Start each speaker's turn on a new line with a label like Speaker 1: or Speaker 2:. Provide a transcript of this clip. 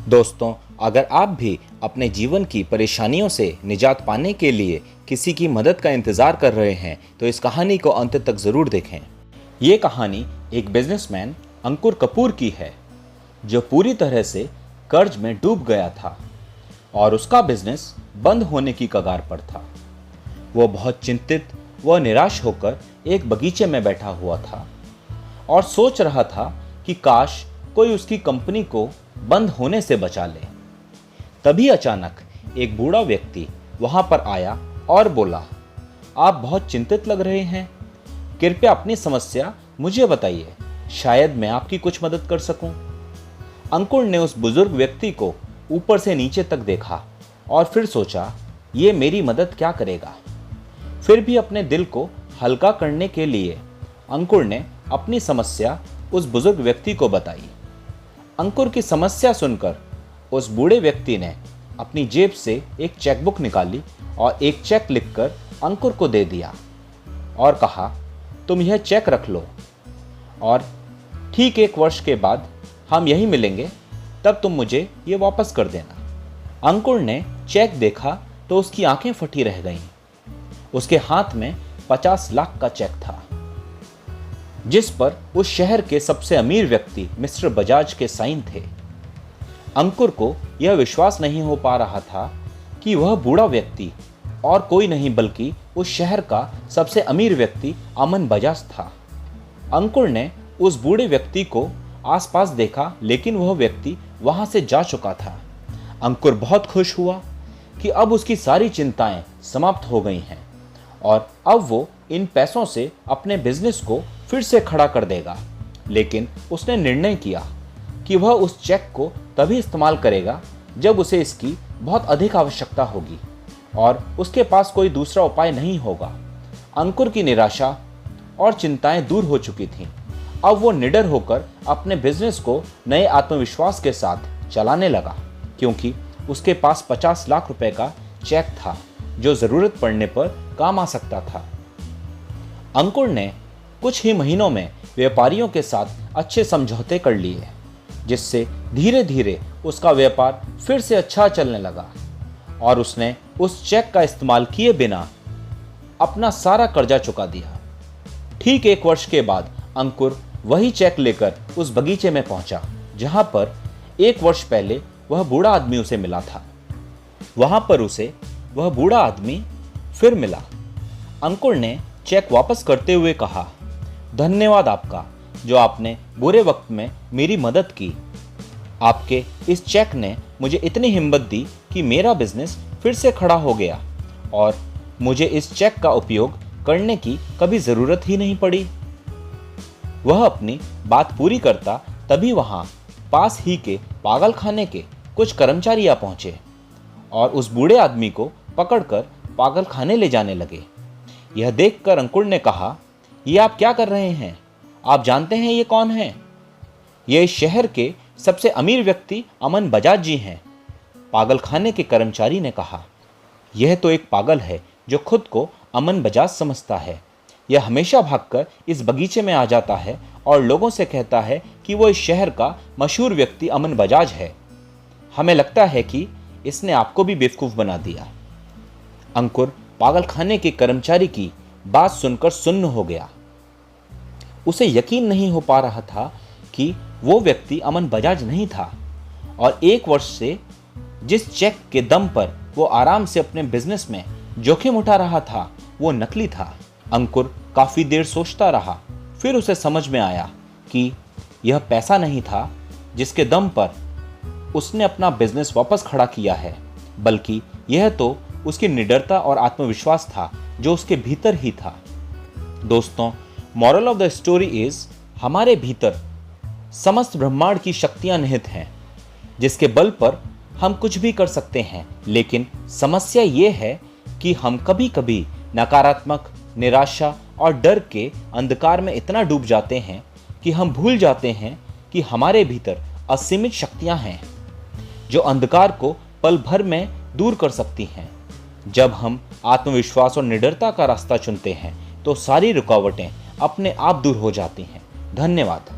Speaker 1: दोस्तों, अगर आप भी अपने जीवन की परेशानियों से निजात पाने के लिए किसी की मदद का इंतज़ार कर रहे हैं तो इस कहानी को अंत तक ज़रूर देखें। ये कहानी एक बिजनेसमैन अंकुर कपूर की है जो पूरी तरह से कर्ज में डूब गया था और उसका बिजनेस बंद होने की कगार पर था। वो बहुत चिंतित व निराश होकर एक बगीचे में बैठा हुआ था और सोच रहा था कि काश कोई उसकी कंपनी को बंद होने से बचा ले। तभी अचानक एक बूढ़ा व्यक्ति वहां पर आया और बोला, आप बहुत चिंतित लग रहे हैं, कृपया अपनी समस्या मुझे बताइए, शायद मैं आपकी कुछ मदद कर सकूं। अंकुर ने उस बुजुर्ग व्यक्ति को ऊपर से नीचे तक देखा और फिर सोचा, ये मेरी मदद क्या करेगा। फिर भी अपने दिल को हल्का करने के लिए अंकुर ने अपनी समस्या उस बुजुर्ग व्यक्ति को बताई। अंकुर की समस्या सुनकर उस बूढ़े व्यक्ति ने अपनी जेब से एक चेकबुक निकाली और एक चेक लिखकर अंकुर को दे दिया और कहा, तुम यह चेक रख लो और ठीक 1 वर्ष के बाद हम यहीं मिलेंगे, तब तुम मुझे ये वापस कर देना। अंकुर ने चेक देखा तो उसकी आंखें फटी रह गईं। उसके हाथ में 50 लाख का चेक था जिस पर उस शहर के सबसे अमीर व्यक्ति मिस्टर बजाज के साइन थे। अंकुर को यह विश्वास नहीं हो पा रहा था कि वह बूढ़ा व्यक्ति और कोई नहीं बल्कि उस शहर का सबसे अमीर व्यक्ति अमन बजाज था। अंकुर ने उस बूढ़े व्यक्ति को आसपास देखा लेकिन वह व्यक्ति वहां से जा चुका था। अंकुर बहुत खुश हुआ कि अब उसकी सारी चिंताएं समाप्त हो गई हैं और अब वो इन पैसों से अपने बिजनेस को फिर से खड़ा कर देगा। लेकिन उसने निर्णय किया कि वह उस चेक को तभी इस्तेमाल करेगा जब उसे इसकी बहुत अधिक आवश्यकता होगी और उसके पास कोई दूसरा उपाय नहीं होगा। अंकुर की निराशा और चिंताएं दूर हो चुकी थीं। अब वो निडर होकर अपने बिजनेस को नए आत्मविश्वास के साथ चलाने लगा क्योंकि उसके पास 50 लाख रुपए का चेक था जो जरूरत पड़ने पर काम आ सकता था। अंकुर ने कुछ ही महीनों में व्यापारियों के साथ अच्छे समझौते कर लिए जिससे धीरे धीरे उसका व्यापार फिर से अच्छा चलने लगा और उसने उस चेक का इस्तेमाल किए बिना अपना सारा कर्जा चुका दिया। ठीक 1 वर्ष के बाद अंकुर वही चेक लेकर उस बगीचे में पहुंचा जहां पर 1 वर्ष पहले वह बूढ़ा आदमी उसे मिला था। वहां पर उसे वह बूढ़ा आदमी फिर मिला। अंकुर ने चेक वापस करते हुए कहा, धन्यवाद आपका जो आपने बुरे वक्त में मेरी मदद की। आपके इस चेक ने मुझे इतनी हिम्मत दी कि मेरा बिजनेस फिर से खड़ा हो गया और मुझे इस चेक का उपयोग करने की कभी ज़रूरत ही नहीं पड़ी। वह अपनी बात पूरी करता तभी वहां पास ही के पागलखाने के कुछ कर्मचारी आ पहुंचे और उस बूढ़े आदमी को पकड़कर पागलखाने ले जाने लगे। यह देखकर अंकुर ने कहा, ये आप क्या कर रहे हैं? आप जानते हैं ये कौन है? ये इस शहर के सबसे अमीर व्यक्ति अमन बजाज जी हैं। पागलखाने के कर्मचारी ने कहा, यह तो एक पागल है जो खुद को अमन बजाज समझता है। यह हमेशा भागकर इस बगीचे में आ जाता है और लोगों से कहता है कि वो इस शहर का मशहूर व्यक्ति अमन बजाज है। हमें लगता है कि इसने आपको भी बेवकूफ़ बना दिया। अंकुर पागलखाने के कर्मचारी की बात सुनकर सुन्न हो गया। उसे यकीन नहीं हो पा रहा था कि वो व्यक्ति अमन बजाज नहीं था और 1 वर्ष से जिस चेक के दम पर वो आराम से अपने बिजनेस में जोखिम उठा रहा था वो नकली था। अंकुर काफी देर सोचता रहा, फिर उसे समझ में आया कि यह पैसा नहीं था जिसके दम पर उसने अपना बिजनेस वापस खड़ा किया है, बल्कि यह तो उसकी निडरता और आत्मविश्वास था जो उसके भीतर ही था। दोस्तों, moral of the story is, हमारे भीतर समस्त ब्रह्मांड की शक्तियां निहित हैं जिसके बल पर हम कुछ भी कर सकते हैं। लेकिन समस्या ये है कि हम कभी कभी नकारात्मक, निराशा और डर के अंधकार में इतना डूब जाते हैं कि हम भूल जाते हैं कि हमारे भीतर असीमित शक्तियां हैं जो अंधकार को पल भर में दूर कर सकती हैं। जब हम आत्मविश्वास और निडरता का रास्ता चुनते हैं तो सारी रुकावटें अपने आप दूर हो जाती हैं। धन्यवाद।